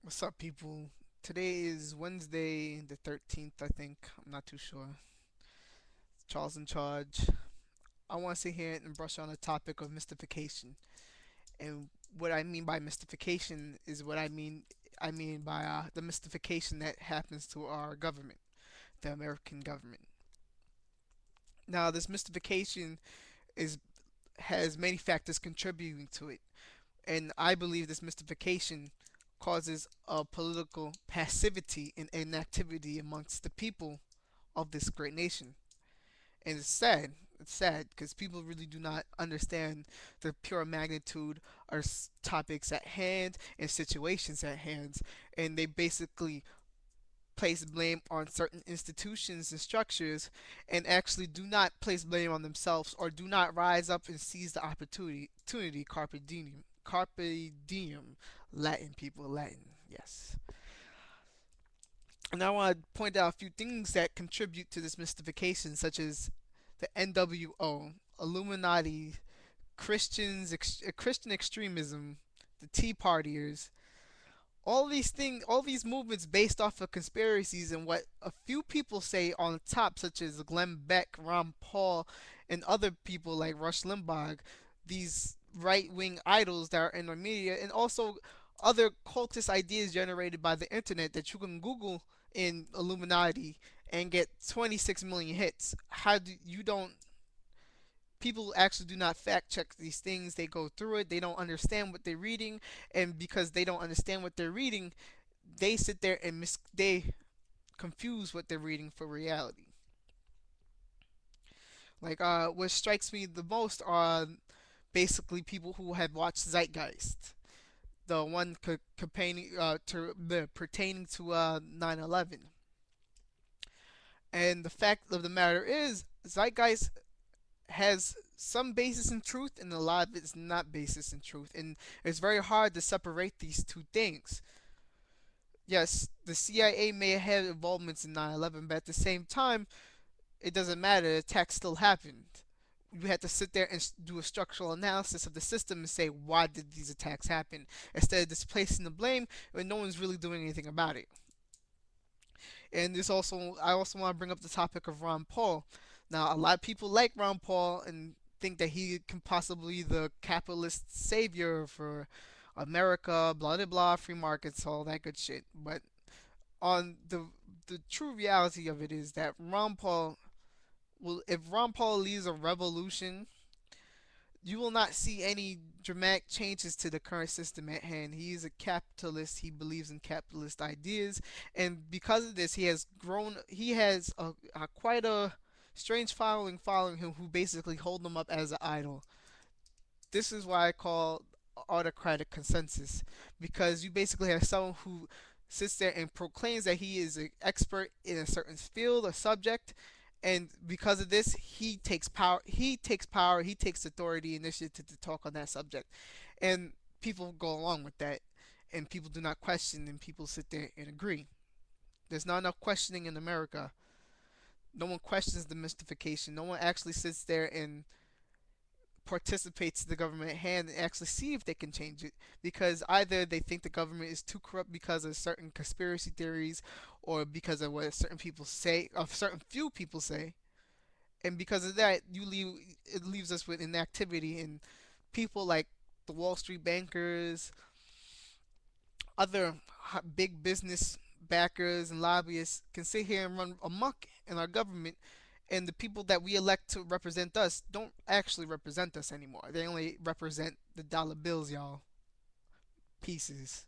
What's up, people? Today is Wednesday, the 13th, I think. I'm not too sure. Charles in charge. I want to sit here and brush on the topic of mystification. And what I mean by mystification is what I mean by the mystification that happens to our government, the American government. Now, this mystification is has many factors contributing to it, and I believe this mystification causes a political passivity and inactivity amongst the people of this great nation. And it's sad. It's sad because people really do not understand the pure magnitude of topics at hand and situations at hand. And they basically place blame on certain institutions and structures and actually do not place blame on themselves or do not rise up and seize the opportunity. Carpe diem. Carpe diem. Latin, people. Latin. Yes. And I want to point out a few things that contribute to this mystification, such as the NWO, Illuminati, Christian extremism, the Tea Partiers, all these movements based off of conspiracies and what a few people say on the top, such as Glenn Beck, Ron Paul, and other people like Rush Limbaugh, these right wing idols that are in the media, and also other cultist ideas generated by the internet that you can Google in Illuminati and get 26 million hits. How do you don't people actually do not fact check these things. They go through it. They don't understand what they're reading, and because they don't understand what they're reading, they sit there and they confuse what they're reading for reality. Like what strikes me the most are basically people who have watched Zeitgeist, the one pertaining to 9/11. And the fact of the matter is, Zeitgeist has some basis in truth and a lot of it's not basis in truth, and it's very hard to separate these two things. Yes, the CIA may have had involvements in 9/11, but at the same time it doesn't matter, the attack still happened. You have to sit there and do a structural analysis of the system and say, why did these attacks happen, instead of just placing the blame when no one's really doing anything about it. And this also, I also want to bring up the topic of Ron Paul. Now, a lot of people like Ron Paul and think that he can possibly be the capitalist savior for America, blah blah blah, free markets, all that good shit. But on the true reality of it is that Ron Paul will, if Ron Paul leads a revolution, you will not see any dramatic changes to the current system at hand. He is a capitalist. He believes in capitalist ideas, and because of this, he has grown. He has a quite a strange following him, who basically hold him up as an idol. This is why I call autocratic consensus, because you basically have someone who sits there and proclaims that he is an expert in a certain field or subject, and because of this, he takes power. He takes power. He takes authority, initiative to talk on that subject, and people go along with that, and people do not question, and people sit there and agree. There's not enough questioning in America. No one questions the mystification. No one actually sits there and participates in the government hand and actually see if they can change it, because either they think the government is too corrupt because of certain conspiracy theories or because of what certain people say, of certain few people say, and because of that, it leaves us with inactivity, and people like the Wall Street bankers, other big business backers and lobbyists can sit here and run amok in our government, and the people that we elect to represent us don't actually represent us anymore. They only represent the dollar bills, y'all. Pieces.